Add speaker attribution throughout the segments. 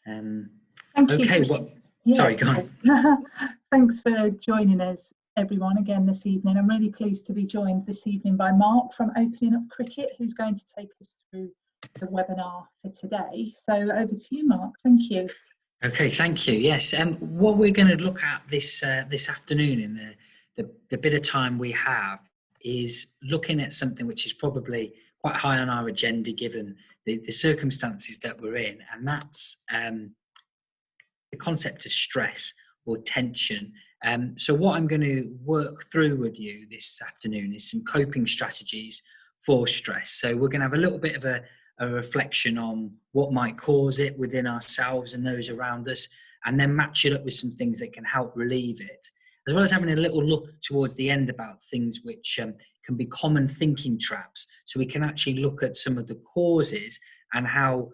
Speaker 1: Thank
Speaker 2: Okay,
Speaker 1: you.
Speaker 2: well,
Speaker 1: Yeah.
Speaker 2: sorry, go on.
Speaker 1: Thanks for joining us, everyone, again this evening. I'm really pleased to be joined this evening by Mark from Opening Up Cricket, who's going to take us through the webinar for today. So over to you, Mark. Thank you.
Speaker 2: Okay, thank you. Yes, what we're going to look at this afternoon in the bit of time we have is looking at something which is probably quite high on our agenda given the circumstances that we're in, and that's the concept of stress or tension. So what I'm going to work through with you this afternoon is some coping strategies for stress. So we're going to have a little bit of a reflection on what might cause it within ourselves and those around us, and then match it up with some things that can help relieve it, as well as having a little look towards the end about things which can be common thinking traps, so we can actually look at some of the causes and how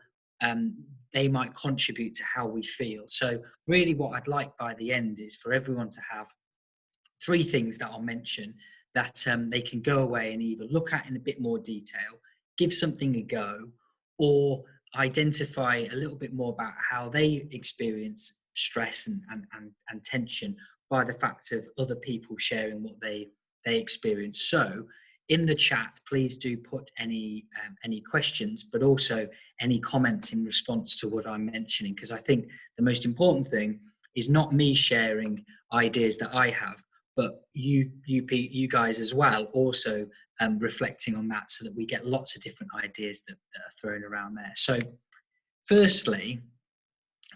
Speaker 2: they might contribute to how we feel. So really what I'd like by the end is for everyone to have 3 things that I'll mention that they can go away and either look at in a bit more detail, give something a go, or identify a little bit more about how they experience stress and tension by the fact of other people sharing what they experience. So in the chat, please do put any questions, but also any comments in response to what I'm mentioning, because I think the most important thing is not me sharing ideas that I have, but you guys as well also reflecting on that, so that we get lots of different ideas that are thrown around there. So firstly,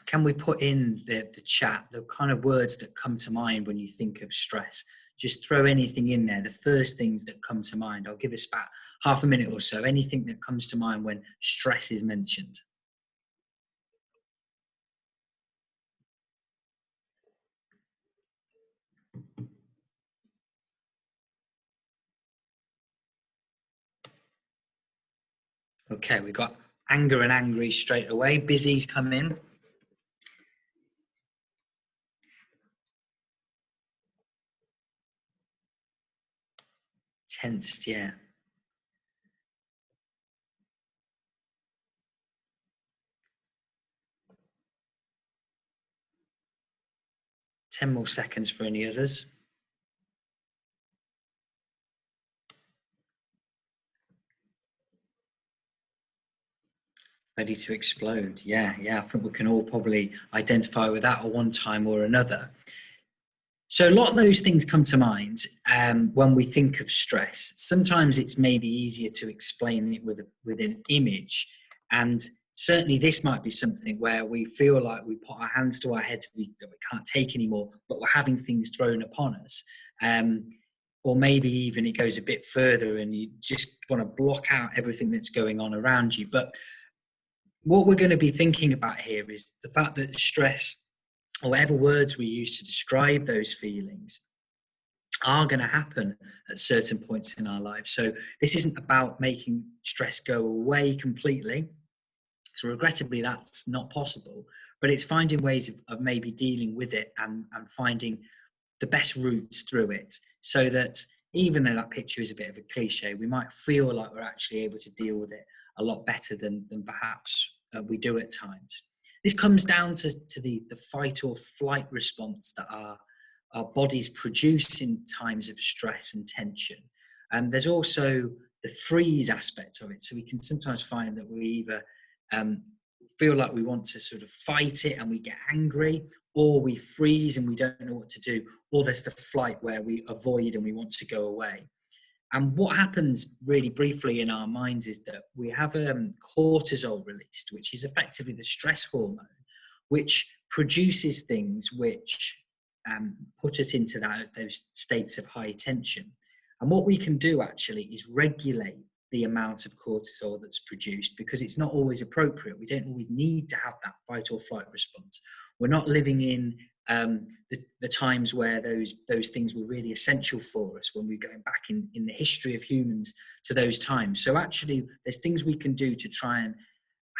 Speaker 2: can we put in the chat the kind of words that come to mind when you think of stress? Just throw anything in there, the first things that come to mind. I'll give us about half a minute or so, anything that comes to mind when stress is mentioned. Okay, we've got anger and angry straight away. Busy's come in. Tensed, yeah. Ten more seconds for any others. Ready to explode. Yeah. I think we can all probably identify with that at one time or another. So a lot of those things come to mind when we think of stress. Sometimes it's maybe easier to explain it with an image, and certainly this might be something where we feel like we put our hands to our heads, we can't take anymore, but we're having things thrown upon us. Or maybe even it goes a bit further and you just want to block out everything that's going on around you. But what we're going to be thinking about here is the fact that stress, or whatever words we use to describe those feelings, are going to happen at certain points in our lives. So this isn't about making stress go away completely. So regrettably, that's not possible. But it's finding ways of maybe dealing with it and finding the best routes through it, so that even though that picture is a bit of a cliche, we might feel like we're actually able to deal with it a lot better than perhaps we do at times. This comes down to the fight or flight response that our bodies produce in times of stress and tension. And there's also the freeze aspect of it. So we can sometimes find that we either feel like we want to sort of fight it and we get angry, or we freeze and we don't know what to do, or there's the flight where we avoid and we want to go away. And what happens really briefly in our minds is that we have cortisol released, which is effectively the stress hormone, which produces things which put us into those states of high tension. And what we can do actually is regulate the amount of cortisol that's produced, because it's not always appropriate. We don't always need to have that fight or flight response. We're not living in the times where those things were really essential for us, when we're going back in the history of humans to those times. So actually there's things we can do to try and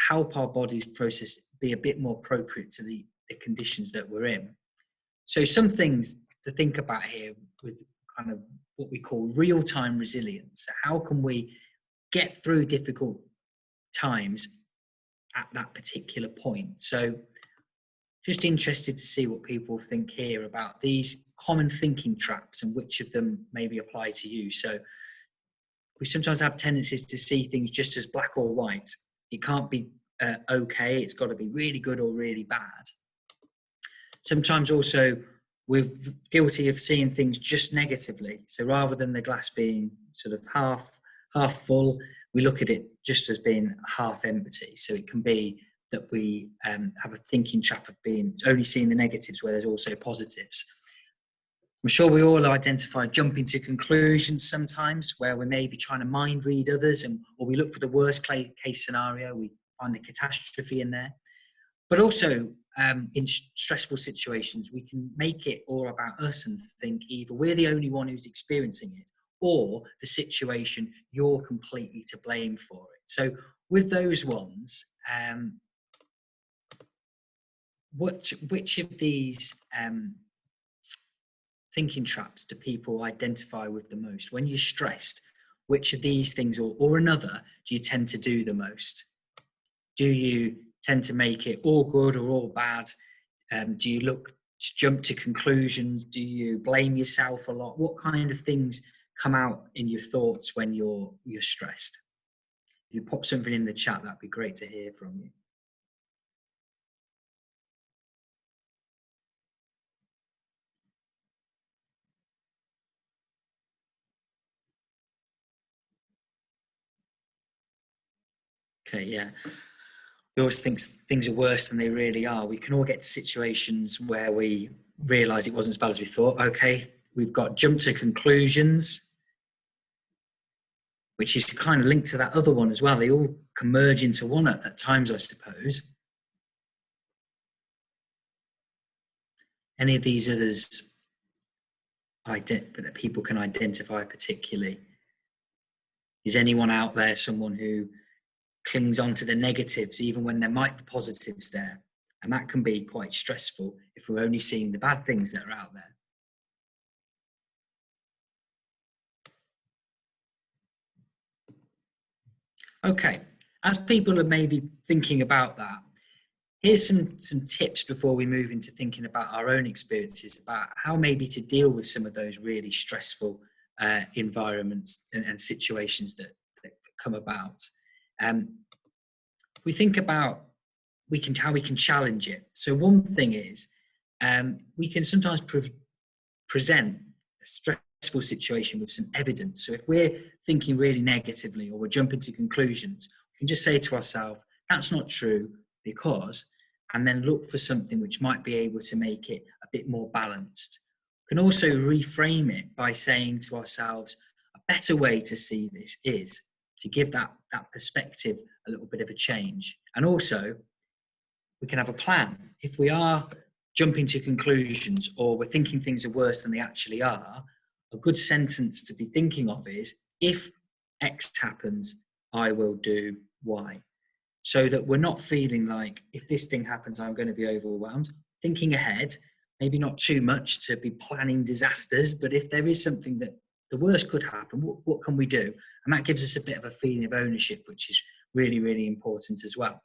Speaker 2: help our body's process be a bit more appropriate to the conditions that we're in. So some things to think about here with kind of what we call real-time resilience. So how can we get through difficult times at that particular point? So just interested to see what people think here about these common thinking traps and which of them maybe apply to you. So we sometimes have tendencies to see things just as black or white. It can't be okay, it's got to be really good or really bad. Sometimes also we're guilty of seeing things just negatively. So rather than the glass being sort of half full, we look at it just as being half empty. So it can be that we have a thinking trap of being only seeing the negatives where there's also positives. I'm sure we all identify jumping to conclusions sometimes where we may be trying to mind read others, or we look for the worst case scenario, we find the catastrophe in there. But also in stressful situations, we can make it all about us and think either we're the only one who's experiencing it, or the situation, you're completely to blame for it. So with those ones, which of these thinking traps do people identify with the most? When you're stressed, which of these things or another do you tend to do the most? Do you tend to make it all good or all bad? Do you jump to conclusions? Do you blame yourself a lot? What kind of things come out in your thoughts when you're stressed? If you pop something in the chat, that'd be great to hear from you. Okay, yeah. We always think things are worse than they really are. We can all get to situations where we realise it wasn't as bad as we thought. Okay, we've got jump to conclusions, which is kind of linked to that other one as well. They all converge into one at times, I suppose. Any of these others that people can identify particularly? Is anyone out there someone who clings on to the negatives even when there might be positives there? And that can be quite stressful if we're only seeing the bad things that are out there. Okay, as people are maybe thinking about that, here's some tips before we move into thinking about our own experiences about how maybe to deal with some of those really stressful environments and situations that come about. We think about how we can challenge it. So one thing is we can sometimes present a stressful situation with some evidence. So if we're thinking really negatively or we're jumping to conclusions, we can just say to ourselves, that's not true because, and then look for something which might be able to make it a bit more balanced. We can also reframe it by saying to ourselves, a better way to see this is to give that perspective a little bit of a change. And also, we can have a plan. If we are jumping to conclusions or we're thinking things are worse than they actually are, a good sentence to be thinking of is, if X happens, I will do Y. So that we're not feeling like, if this thing happens, I'm going to be overwhelmed. Thinking ahead, maybe not too much to be planning disasters, but if there is something that the worst could happen, what can we do? And that gives us a bit of a feeling of ownership, which is really, really important as well.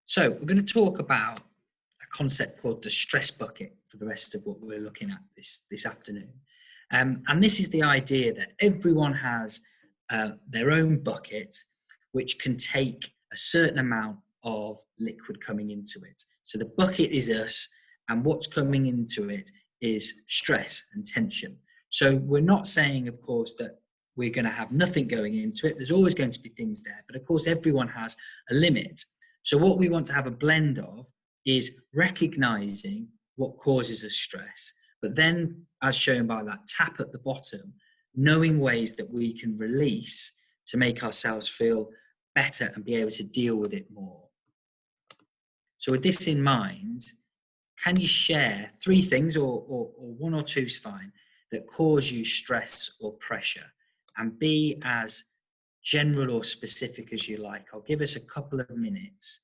Speaker 2: So we're going to talk about a concept called the stress bucket for the rest of what we're looking at this afternoon. And this is the idea that everyone has their own bucket, which can take a certain amount of liquid coming into it. So the bucket is us, and what's coming into it is stress and tension. So we're not saying, of course, that we're going to have nothing going into it. There's always going to be things there, but of course, everyone has a limit. So what we want to have a blend of is recognizing what causes us stress, but then, as shown by that tap at the bottom, knowing ways that we can release to make ourselves feel better and be able to deal with it more. So with this in mind, can you share 3 things, or 1 or 2 is fine, that cause you stress or pressure, and be as general or specific as you like? I'll give us a couple of minutes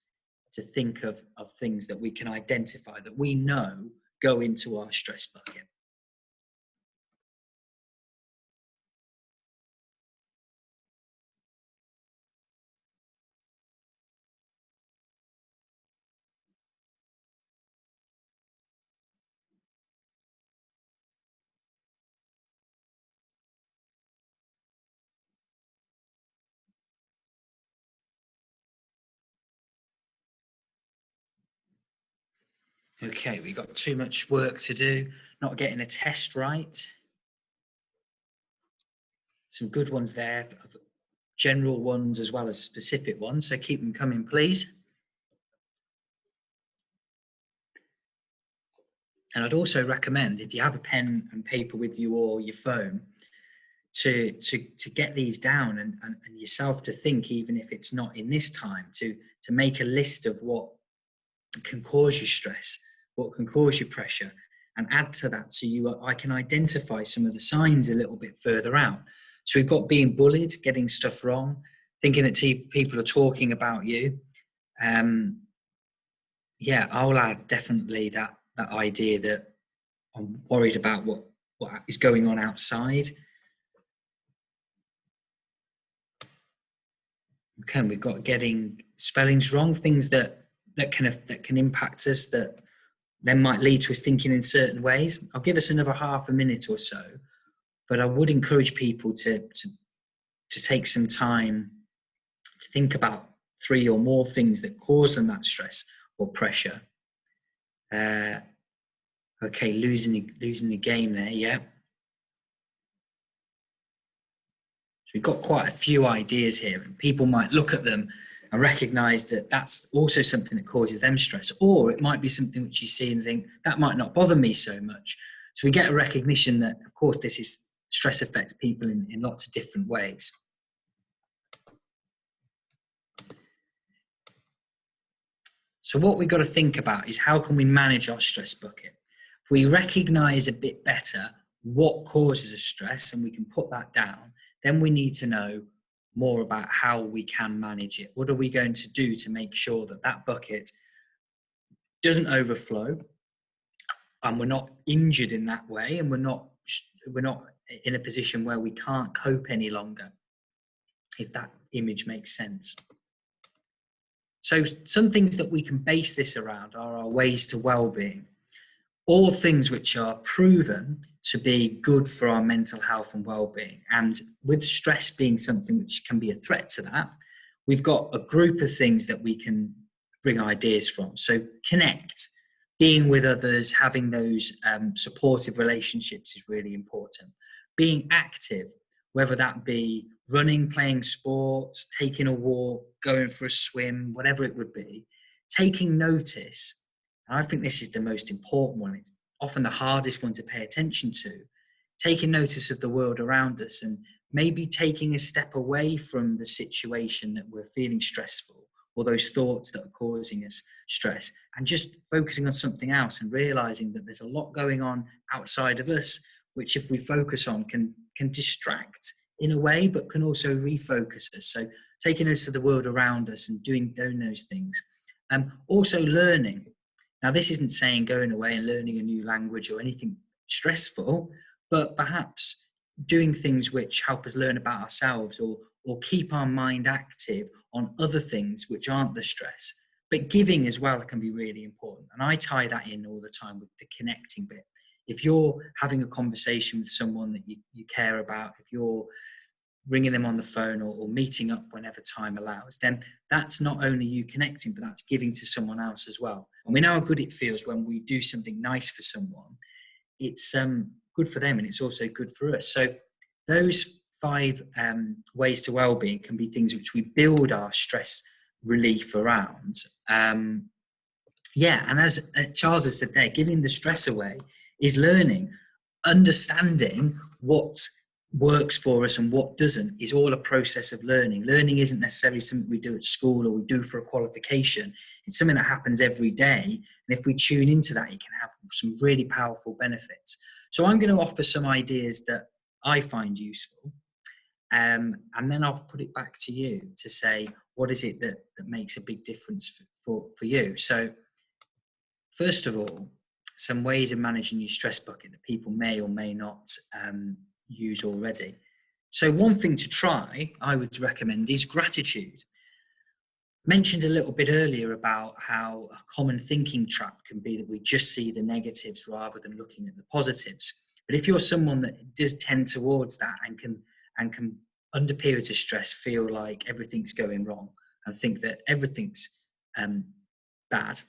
Speaker 2: to think of things that we can identify that we know go into our stress bucket. Okay, we got too much work to do, not getting a test right. Some good ones there, general ones as well as specific ones, so keep them coming, please. And I'd also recommend, if you have a pen and paper with you or your phone, to get these down and yourself to think, even if it's not in this time, to make a list of what can cause you stress, what can cause you pressure, and add to that so I can identify some of the signs a little bit further out. So we've got being bullied, getting stuff wrong, thinking that people are talking about you. Yeah, I'll add definitely that idea that I'm worried about what is going on outside. Okay, we've got getting spellings wrong, things that can impact us, that then might lead to us thinking in certain ways. I'll give us another half a minute or so, but I would encourage people to take some time to think about 3 or more things that cause them that stress or pressure. Okay, losing the game there, yeah. So we've got quite a few ideas here, and people might look at them and recognize that that's also something that causes them stress, or it might be something which you see and think that might not bother me so much. So we get a recognition that, of course, stress affects people in lots of different ways. So what we've got to think about is, how can we manage our stress bucket? If we recognize a bit better what causes us stress and we can put that down, then we need to know more about how we can manage it. What are we going to do to make sure that that bucket doesn't overflow and we're not injured in that way, and we're not in a position where we can't cope any longer, if that image makes sense. So some things that we can base this around are our ways to well-being. All things which are proven to be good for our mental health and well-being. And with stress being something which can be a threat to that, we've got a group of things that we can bring ideas from. So connect, being with others, having those supportive relationships is really important. Being active, whether that be running, playing sports, taking a walk, going for a swim, whatever it would be. Taking notice, and I think this is the most important one. It's often the hardest one to pay attention to. Taking notice of the world around us, and maybe taking a step away from the situation that we're feeling stressful, or those thoughts that are causing us stress, and just focusing on something else and realizing that there's a lot going on outside of us, which if we focus on can distract in a way, but can also refocus us. So taking notice of the world around us and doing those things. Also learning. Now, this isn't saying going away and learning a new language or anything stressful, but perhaps doing things which help us learn about ourselves, or keep our mind active on other things which aren't the stress. But giving as well can be really important. And I tie that in all the time with the connecting bit. If you're having a conversation with someone that you care about, if you're ringing them on the phone or meeting up whenever time allows, then that's not only you connecting, but that's giving to someone else as well. And we know how good it feels when we do something nice for someone. It's good for them, and it's also good for us. So those 5 ways to well-being can be things which we build our stress relief around. And as Charles has said there, giving the stress away is learning. Understanding what works for us and what doesn't is all a process of learning. Learning isn't necessarily something we do at school or we do for a qualification. It's something that happens every day. And if we tune into that, it can have some really powerful benefits. So I'm going to offer some ideas that I find useful. And then I'll put it back to you to say, what is it that makes a big difference for you? So first of all, some ways of managing your stress bucket that people may or may not use already. So one thing to try, I would recommend, is gratitude. Mentioned a little bit earlier about how a common thinking trap can be that we just see the negatives rather than looking at the positives. But if you're someone that does tend towards that and can under periods of stress feel like everything's going wrong and think that everything's bad,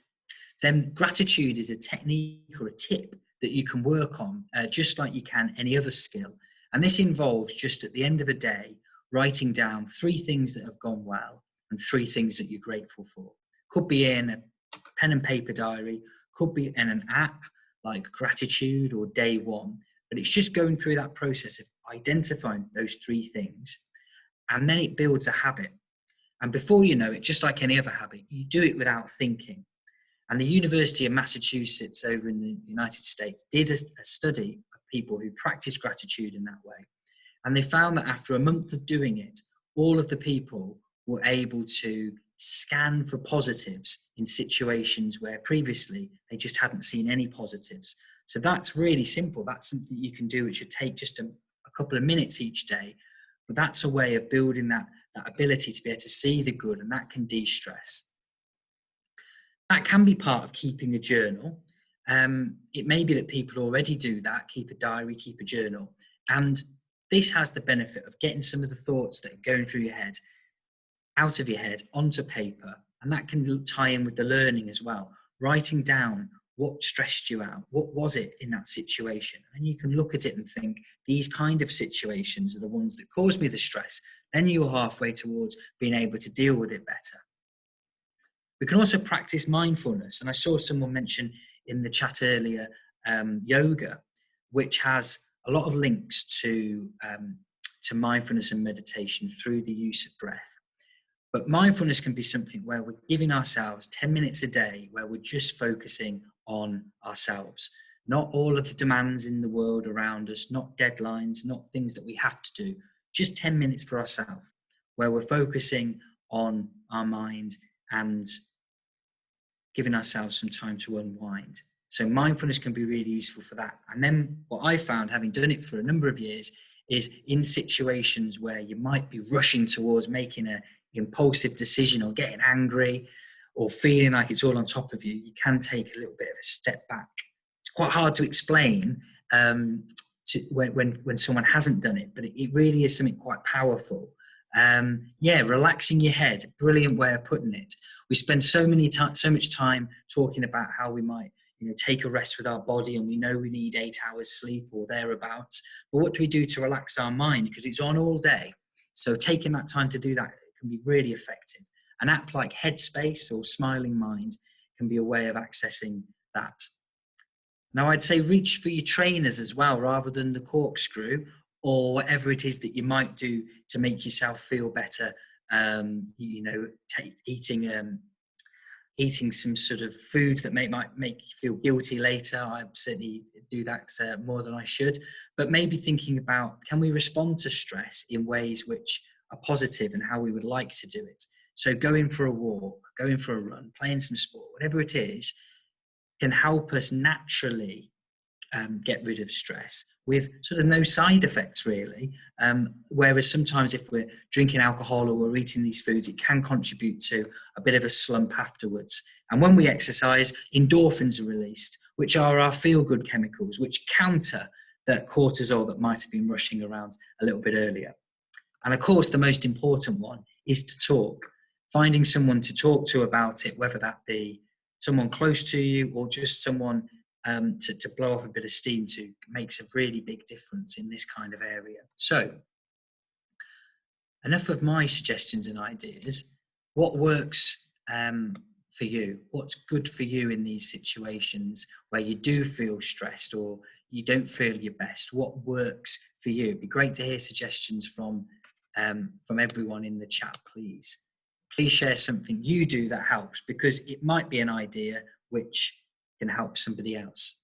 Speaker 2: then gratitude is a technique or a tip that you can work on, just like you can any other skill. And this involves just at the end of a day, writing down 3 things that have gone well and 3 things that you're grateful for. Could be in a pen and paper diary, could be in an app like Gratitude or Day One, but it's just going through that process of identifying those 3 things, and then it builds a habit. And before you know it, just like any other habit, you do it without thinking. And the University of Massachusetts over in the United States did a study of people who practiced gratitude in that way. And they found that after a month of doing it, all of the people were able to scan for positives in situations where previously they just hadn't seen any positives. So that's really simple. That's something you can do, which should take just a couple of minutes each day. But that's a way of building that ability to be able to see the good, and that can de-stress. That can be part of keeping a journal. It may be that people already do that, keep a diary, keep a journal. And this has the benefit of getting some of the thoughts that are going through your head out of your head onto paper. And that can tie in with the learning as well. Writing down what stressed you out, what was it in that situation? And you can look at it and think, these kind of situations are the ones that cause me the stress. Then you're halfway towards being able to deal with it better. We can also practice mindfulness. And I saw someone mention in the chat earlier, yoga, which has a lot of links to mindfulness and meditation through the use of breath. But mindfulness can be something where we're giving ourselves 10 minutes a day where we're just focusing on ourselves, not all of the demands in the world around us, not deadlines, not things that we have to do, just 10 minutes for ourselves, where we're focusing on our mind and giving ourselves some time to unwind. So mindfulness can be really useful for that. And then what I found, having done it for a number of years, is in situations where you might be rushing towards making an impulsive decision or getting angry or feeling like it's all on top of you, you can take a little bit of a step back. It's quite hard to explain when someone hasn't done it, but it really is something quite powerful. Relaxing your head, brilliant way of putting it. We spend so much time talking about how we might take a rest with our body, and we know we need 8 hours sleep or thereabouts. But what do we do to relax our mind? Because it's on all day. So taking that time to do that can be really effective. An app like Headspace or Smiling Mind can be a way of accessing that. Now, I'd say reach for your trainers as well, rather than the corkscrew or whatever it is that you might do to make yourself feel better. Eating some sort of foods that might make you feel guilty later. I certainly do that more than I should. But maybe thinking about, can we respond to stress in ways which are positive and how we would like to do it? So going for a walk, going for a run, playing some sport, whatever it is, can help us naturally get rid of stress with sort of no side effects really. Whereas sometimes if we're drinking alcohol or we're eating these foods, it can contribute to a bit of a slump afterwards. And when we exercise, endorphins are released, which are our feel-good chemicals, which counter that cortisol that might have been rushing around a little bit earlier. And of course, the most important one is to talk. Finding someone to talk to about it, whether that be someone close to you or just someone to blow off a bit of steam to, makes a really big difference in this kind of area. So, enough of my suggestions and ideas. What works for you? What's good for you in these situations where you do feel stressed or you don't feel your best? What works for you? It'd be great to hear suggestions from everyone in the chat, please. Please share something you do that helps, because it might be an idea which can help somebody else.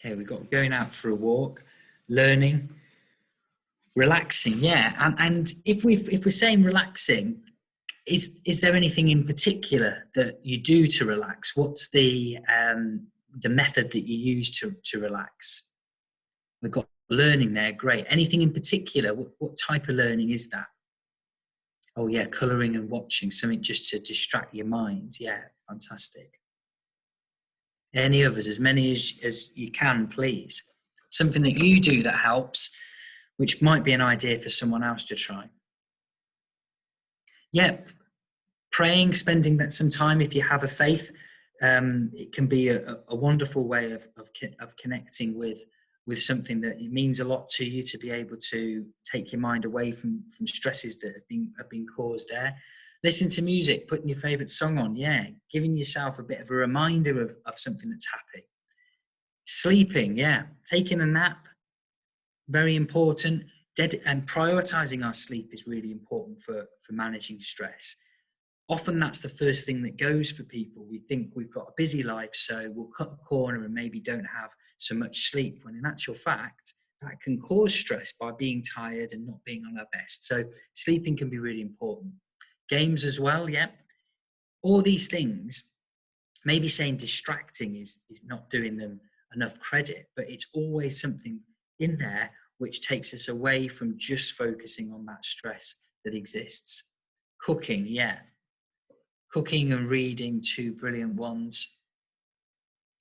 Speaker 2: Okay, we've got going out for a walk, learning, relaxing, yeah. And if we're saying relaxing, is there anything in particular that you do to relax? What's the method that you use to relax? We've got learning there, great. Anything in particular? What type of learning is that? Oh yeah, colouring and watching, something just to distract your minds. Yeah, fantastic. Any others? As many as you can, please. Something that you do that helps which might be an idea for someone else to try. Yeah, praying, spending that some time, if you have a faith, it can be a wonderful way of connecting with something that it means a lot to you, to be able to take your mind away from stresses that have been caused there. Listening to music, putting your favourite song on, yeah, giving yourself a bit of a reminder of something that's happy. Sleeping, yeah, taking a nap, very important. And prioritising our sleep is really important for managing stress. Often that's the first thing that goes for people. We think we've got a busy life, so we'll cut a corner and maybe don't have so much sleep, when in actual fact, that can cause stress by being tired and not being on our best. So sleeping can be really important. Games as well, yeah. All these things, maybe saying distracting is not doing them enough credit, but it's always something in there which takes us away from just focusing on that stress that exists. Cooking, yeah. Cooking and reading, two brilliant ones.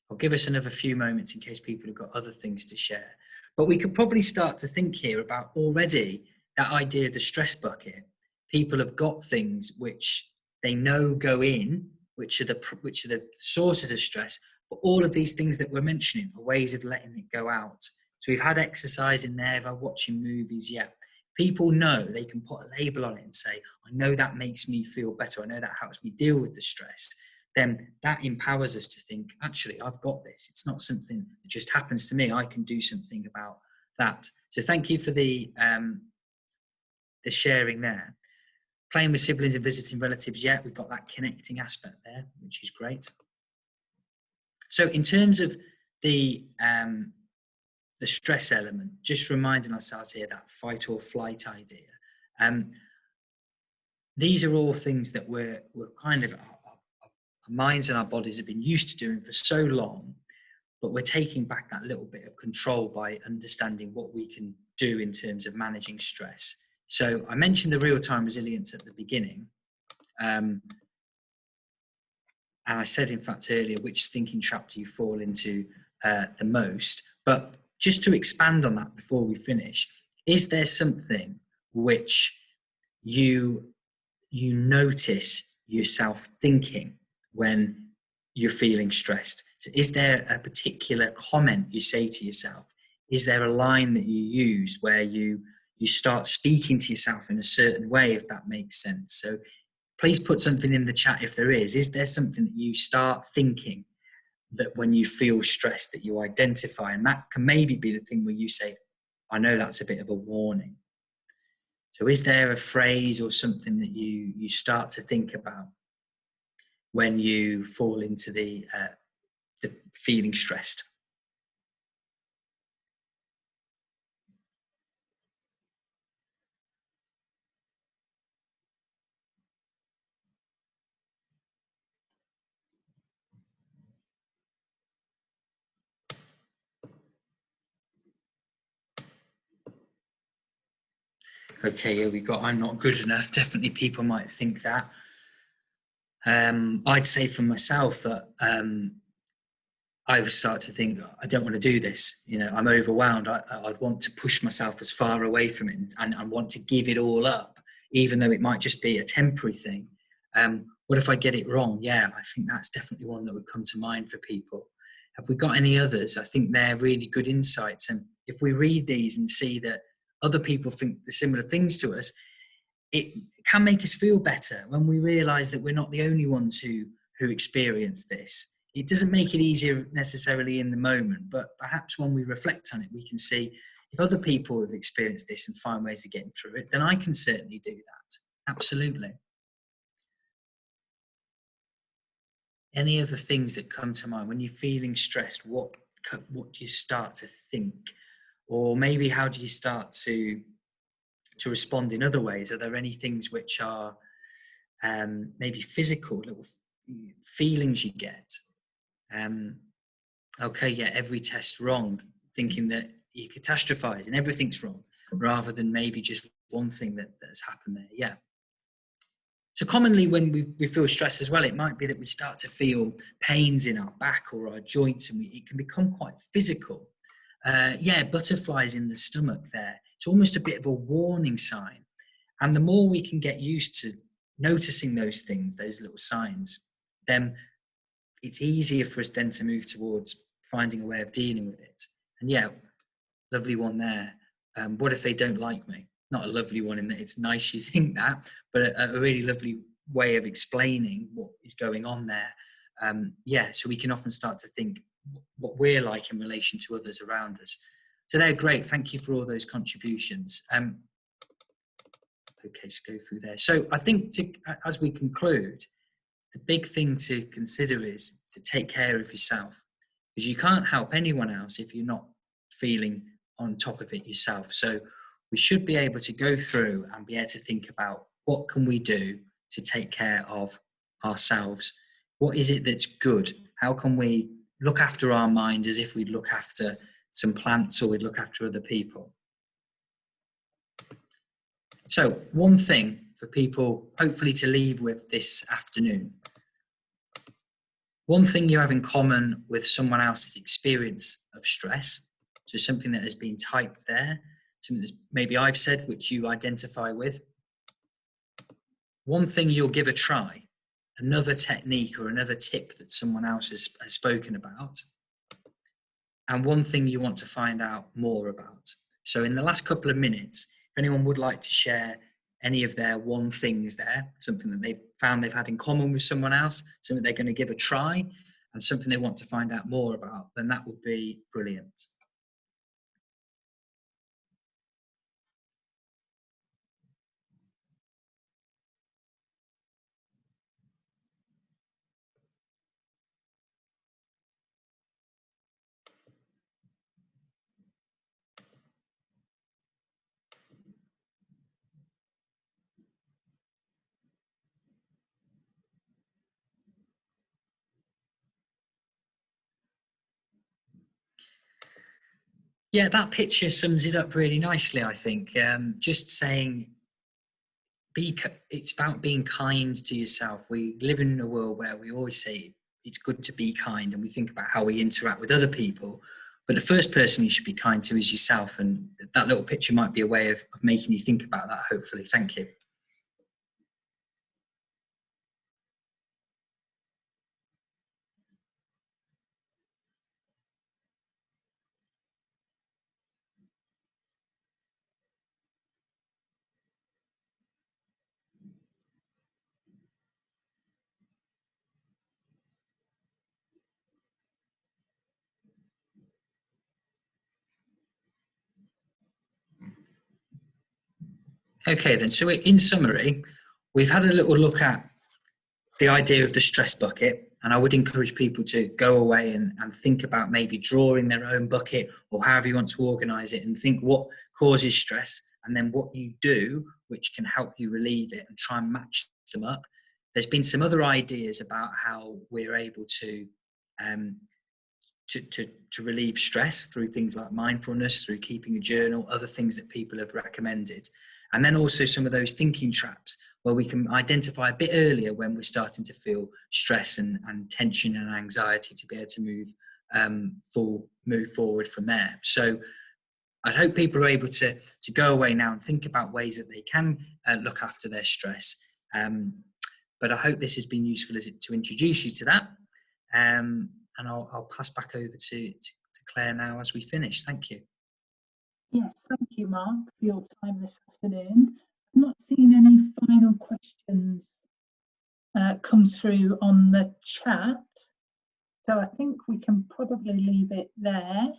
Speaker 2: I'll give us another few moments in case people have got other things to share. But we could probably start to think here about already that idea of the stress bucket. People have got things which they know go in, which are the sources of stress. But all of these things that we're mentioning are ways of letting it go out. So we've had exercise in there, by watching movies, yeah. People know they can put a label on it and say, I know that makes me feel better. I know that helps me deal with the stress. Then that empowers us to think, actually, I've got this. It's not something that just happens to me. I can do something about that. So thank you for the sharing there. Playing with siblings and visiting relatives, yeah, we've got that connecting aspect there, which is great. So in terms of the stress element, just reminding ourselves here that fight or flight idea. These are all things that we're kind of, our minds and our bodies have been used to doing for so long, but we're taking back that little bit of control by understanding what we can do in terms of managing stress. So I mentioned the real-time resilience at the beginning. And I said, in fact, earlier, which thinking trap do you fall into the most? But just to expand on that before we finish, is there something which you notice yourself thinking when you're feeling stressed? So is there a particular comment you say to yourself? Is there a line that you use where you start speaking to yourself in a certain way, if that makes sense? So please put something in the chat if there is. Is there something that you start thinking that when you feel stressed that you identify? And that can maybe be the thing where you say, I know that's a bit of a warning. So is there a phrase or something that you start to think about when you fall into the feeling stressed? Okay, here we got, I'm not good enough. Definitely people might think that. I'd say for myself that I would start to think, I don't want to do this. I'm overwhelmed. I'd want to push myself as far away from it and want to give it all up, even though it might just be a temporary thing. What if I get it wrong? Yeah, I think that's definitely one that would come to mind for people. Have we got any others? I think they're really good insights. And if we read these and see that other people think the similar things to us, it can make us feel better when we realise that we're not the only ones who experience this. It doesn't make it easier necessarily in the moment, but perhaps when we reflect on it, we can see if other people have experienced this and find ways of getting through it, then I can certainly do that. Absolutely. Any other things that come to mind when you're feeling stressed? What do you start to think? Or maybe how do you start to respond in other ways? Are there any things which are maybe physical, little feelings you get? Okay, yeah, every test wrong, thinking that you catastrophize and everything's wrong, rather than maybe just one thing that's happened there. Yeah. So commonly when we feel stress as well, it might be that we start to feel pains in our back or our joints, and it can become quite physical. Yeah, butterflies in the stomach there. It's almost a bit of a warning sign. And the more we can get used to noticing those things, those little signs, then it's easier for us then to move towards finding a way of dealing with it. And yeah, lovely one there. What if they don't like me? Not a lovely one in that it's nice you think that, but a really lovely way of explaining what is going on there. Yeah, so we can often start to think what we're like in relation to others around us. So they're great. Thank you for all those contributions. Okay, just go through there. So I think as we conclude, the big thing to consider is to take care of yourself, because you can't help anyone else if you're not feeling on top of it yourself. So we should be able to go through and be able to think about what can we do to take care of ourselves. What is it that's good? How can we look after our mind as if we'd look after some plants or we'd look after other people? So one thing for people hopefully to leave with this afternoon. One thing you have in common with someone else's experience of stress, so something that has been typed there, something that maybe I've said which you identify with. One thing you'll give a try, another technique or another tip that someone else has spoken about, and one thing you want to find out more about. So in the last couple of minutes, if anyone would like to share any of their one things there, something that they've found they've had in common with someone else, something they're going to give a try, and something they want to find out more about, then that would be brilliant. Yeah, that picture sums it up really nicely, I think. Just saying, it's about being kind to yourself. We live in a world where we always say it's good to be kind, and we think about how we interact with other people. But the first person you should be kind to is yourself. And that little picture might be a way of making you think about that, hopefully. Thank you. Okay, then. So in summary, we've had a little look at the idea of the stress bucket, and I would encourage people to go away and think about maybe drawing their own bucket or however you want to organize it, and think what causes stress and then what you do which can help you relieve it and try and match them up. There's been some other ideas about how we're able to relieve stress through things like mindfulness, through keeping a journal, other things that people have recommended. And then also some of those thinking traps where we can identify a bit earlier when we're starting to feel stress and tension and anxiety to be able to move forward from there. So I hope people are able to go away now and think about ways that they can look after their stress. But I hope this has been useful to introduce you to that. And I'll pass back over to Claire now as we finish. Thank you.
Speaker 1: Yes, thank you, Mark, for your time this afternoon. I'm not seeing any final questions come through on the chat, so I think we can probably leave it there.